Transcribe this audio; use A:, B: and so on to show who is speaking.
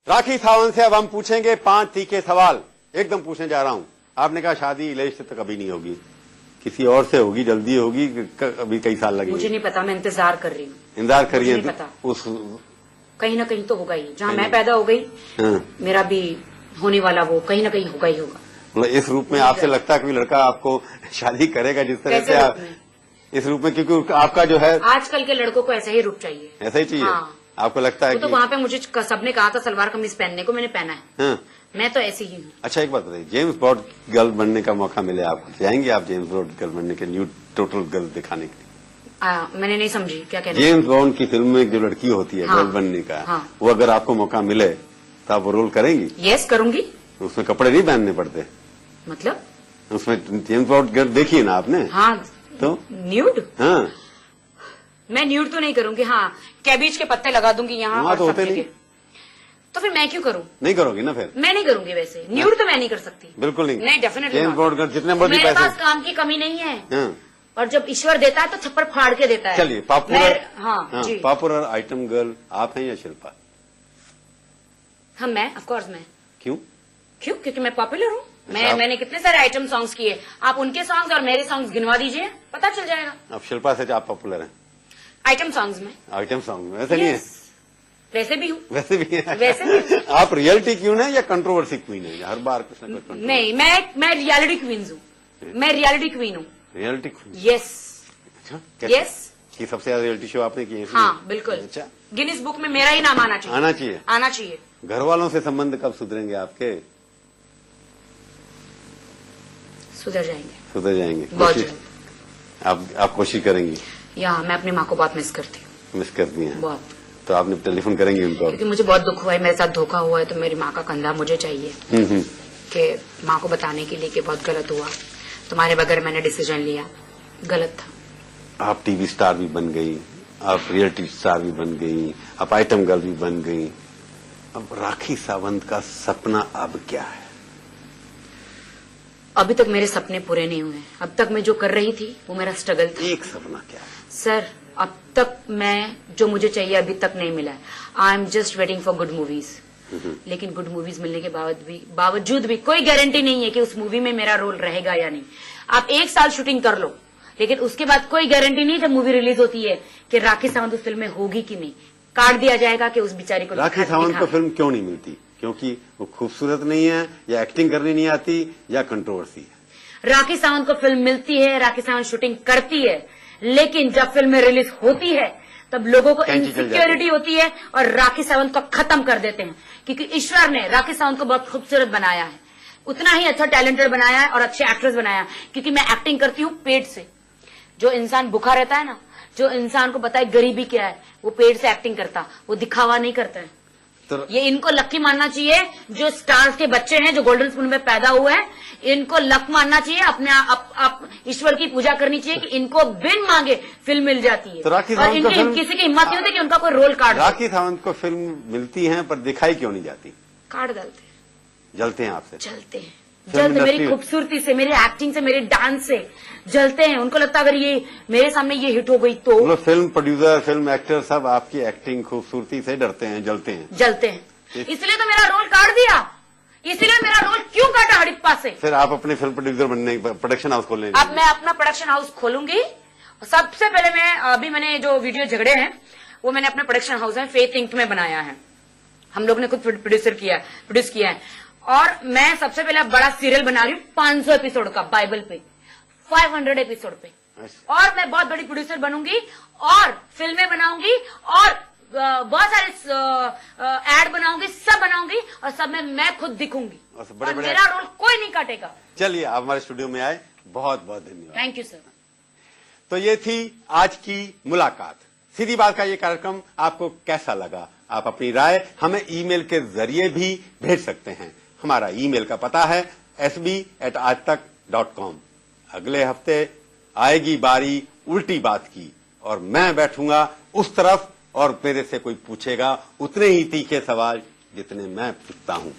A: राखी सावंत से अब हम पूछेंगे 5 तीखे सवाल। एकदम पूछने जा रहा हूं। आपने कहा शादी इलेश से तो कभी नहीं होगी, किसी और से होगी, जल्दी होगी, अभी कई साल लगेंगे।
B: मुझे नहीं पता, मैं इंतजार कर रही हूँ।
A: इंतजार करिए।
B: नहीं पता।
A: उस
B: कहीं ना कहीं तो होगा ही, जहाँ मैं पैदा हो गई।
A: हाँ।
B: मेरा भी होने वाला वो कहीं ना कहीं होगा ही होगा।
A: मतलब इस रूप में आपसे लगता है कोई लड़का आपको शादी करेगा जिस तरह से आप इस रूप में, क्योंकि आपका जो है
B: आजकल के लड़कों को ऐसा ही रूप चाहिए।
A: ऐसा ही चाहिए।
B: हाँ।
A: आपको लगता है
B: वो तो वहाँ पे मुझे सबने कहा था सलवार कमीज पहनने को, मैंने पहना है।
A: हाँ।
B: मैं तो ऐसी ही हूँ।
A: अच्छा एक बात बताइए, जेम्स बॉन्ड गर्ल बनने का मौका मिले आपको, जाएंगे आप जेम्स बॉन्ड गर्ल बनने के, न्यू टोटल गर्ल दिखाने के लिए?
B: मैंने नहीं समझी क्या कहना।
A: जेम्स बॉन्ड की फिल्म में जो लड़की होती है
B: हाँ।
A: गर्ल बनने का,
B: हाँ।
A: वो अगर आपको मौका मिले तो आप वो रोल करेंगी?
B: यस करूंगी।
A: उसमें कपड़े नहीं पहनने पड़ते?
B: मतलब
A: उसमें जेम्स बॉन्ड गर्ल देखी है ना आपने?
B: हाँ।
A: तो
B: न्यूड?
A: हाँ,
B: मैं न्यूड तो नहीं करूंगी। हाँ, कैबेज के पत्ते लगा दूंगी यहाँ
A: वहाँ
B: और
A: तो होते
B: सब्जी
A: नहीं।
B: के। तो फिर मैं क्यों करूं?
A: नहीं करोगी ना फिर?
B: मैं नहीं करूंगी वैसे। न्यूड तो मैं नहीं कर सकती।
A: बिल्कुल नहीं।
B: नहीं, डेफिनेटली
A: जेम्स बॉन्ड गर्ल जितने मर्जी
B: मेरे पास
A: पैसे।
B: काम की कमी नहीं है।
A: हाँ।
B: और जब ईश्वर देता है तो छप्पर फाड़ के देता है।
A: चलिए पॉपुलर,
B: हाँ जी।
A: पॉपुलर आइटम गर्ल आप हैं या शिल्पा?
B: हाँ मैं, ऑफ कोर्स मैं।
A: क्यों?
B: क्यों? क्योंकि मैं पॉपुलर हूँ।
A: अच्छा,
B: मैंने कितने सारे आइटम सॉन्ग्स किए। आप उनके सॉन्ग्स और मेरे सॉन्ग्स गिनवा दीजिए, पता चल जाएगा।
A: अब शिल्पा से आप पॉपुलर हैं
B: आइटम सॉन्ग्स में।
A: आइटम सॉन्ग में? वैसे नहीं है?
B: वैसे भी हूँ।
A: वैसे भी है।
B: वैसे भी।
A: आप रियलिटी क्वीन है या कंट्रोवर्सी क्वीन है? हर बार कुछ ना कुछ
B: नहीं, मैं रियलिटी क्वीन हूँ। मैं रियलिटी क्वीन हूँ।
A: Reality queen.
B: यस।
A: अच्छा
B: यस।
A: कि सबसे ज्यादा रियलिटी शो आपने किए?
B: हाँ बिल्कुल।
A: अच्छा,
B: गिनीज बुक में मेरा ही नाम आना चाहिए।
A: आना चाहिए।
B: आना चाहिए।
A: घर वालों से संबंध कब सुधरेंगे आपके?
B: सुधर जाएंगे।
A: सुधर जाएंगे?
B: बहुत
A: कोशिश
B: जल्द।
A: आप कोशिश करेंगी?
B: या मैं अपनी माँ को बहुत मिस करती हूँ।
A: मिस करती हैं?
B: बहुत।
A: तो आपने टेलीफोन करेंगे उनको?
B: क्योंकि मुझे बहुत दुख हुआ है, मेरे साथ धोखा हुआ है, तो मेरी माँ का कंधा मुझे चाहिए कि माँ को बताने के लिए कि बहुत गलत हुआ, तुम्हारे बगैर मैंने डिसीजन लिया, गलत था।
A: आप टीवी स्टार भी बन गई, आप रियलिटी स्टार भी बन गई, आप आइटम गर्ल भी बन गई। अब राखी सावंत का सपना अब क्या है?
B: अभी तक मेरे सपने पूरे नहीं हुए। अब तक मैं जो कर रही थी वो मेरा स्ट्रगल था।
A: एक सपना क्या है?
B: सर, अब तक मैं जो मुझे चाहिए अभी तक नहीं मिला है। I am just waiting for good movies. लेकिन गुड मूवीज मिलने के बावजूद भी कोई गारंटी नहीं है कि उस मूवी में मेरा रोल रहेगा या नहीं। आप 1 साल शूटिंग कर लो, लेकिन उसके बाद कोई गारंटी नहीं जब मूवी रिलीज होती है कि राखी सावंत उस फिल्म में होगी कि नहीं। काट दिया जाएगा कि उस बेचारी को।
A: राखी सावंत को फिल्म क्यों नहीं मिलती? क्योंकि वो खूबसूरत नहीं है, या एक्टिंग करनी नहीं आती, या कंट्रोवर्सी है?
B: राखी सावंत को फिल्म मिलती है, राखी सावंत शूटिंग करती है, लेकिन जब फिल्म रिलीज होती है तब लोगों को इनसिक्योरिटी होती है और राखी सावंत को खत्म कर देते हैं। क्योंकि ईश्वर ने राखी सावंत को बहुत खूबसूरत बनाया है, उतना ही अच्छा टैलेंटेड बनाया है और अच्छे एक्ट्रेस बनाया है। क्योंकि मैं एक्टिंग करती हूँ पेट से। जो इंसान भूखा रहता है ना, जो इंसान को पता है गरीबी क्या है, वो पेट से एक्टिंग करता, वो दिखावा नहीं करता है।
A: तो
B: ये इनको लकी मानना चाहिए, जो स्टार्स के बच्चे हैं, जो गोल्डन स्पून में पैदा हुए हैं, इनको लक मानना चाहिए। अपने आप ईश्वर की पूजा करनी चाहिए कि इनको बिन मांगे फिल्म मिल जाती है।
A: तो राखी
B: और
A: सावंत को
B: इनकी किसी की हिम्मत नहीं होती कि उनका कोई रोल काट दे।
A: राखी सावंत को फिल्म मिलती है पर दिखाई क्यों नहीं जाती?
B: काट डालते हैं,
A: जलते हैं आपसे?
B: जलते हैं,
A: फिल्म
B: जलते मेरी
A: इंडस्ट्री-
B: खूबसूरती से, मेरी एक्टिंग से, मेरे डांस से जलते हैं। उनको लगता है अगर ये मेरे सामने ये हिट हो गई तो।
A: मतलब फिल्म प्रोड्यूसर, फिल्म एक्टर सब आपकी एक्टिंग खूबसूरती से डरते हैं, जलते हैं?
B: जलते हैं। इसलिए तो मेरा रोल काट दिया। इसलिए मेरा रोल क्यों काटा हड़प्पा से?
A: फिर आप अपने फिल्म प्रोड्यूसर बनने, प्रोडक्शन हाउस खोलने?
B: अब मैं अपना प्रोडक्शन हाउस खोलूंगी। सबसे पहले मैंने जो वीडियो झगड़े हैं वो मैंने अपना प्रोडक्शन हाउस है फेथ इंक में बनाया है। हम लोग ने खुद प्रोड्यूस किया है। और मैं सबसे पहले बड़ा सीरियल बना रही हूँ 500 एपिसोड का, बाइबल पे 500 एपिसोड पे। और मैं बहुत बड़ी प्रोड्यूसर बनूंगी और फिल्में बनाऊंगी और बहुत सारे एड बनाऊंगी, सब बनाऊंगी और सब में मैं खुद दिखूंगी और मेरा रोल कोई नहीं काटेगा।
A: चलिए, आप हमारे स्टूडियो में आए, बहुत बहुत धन्यवाद।
B: Thank you sir.
A: तो ये थी आज की मुलाकात। सीधी बात का ये कार्यक्रम आपको कैसा लगा? आप अपनी राय हमें ईमेल के जरिए भी भेज सकते हैं। हमारा ईमेल का पता है sb@aajtak.com। अगले हफ्ते आएगी बारी उल्टी बात की और मैं बैठूंगा उस तरफ और मेरे से कोई पूछेगा उतने ही तीखे सवाल जितने मैं पूछता हूं।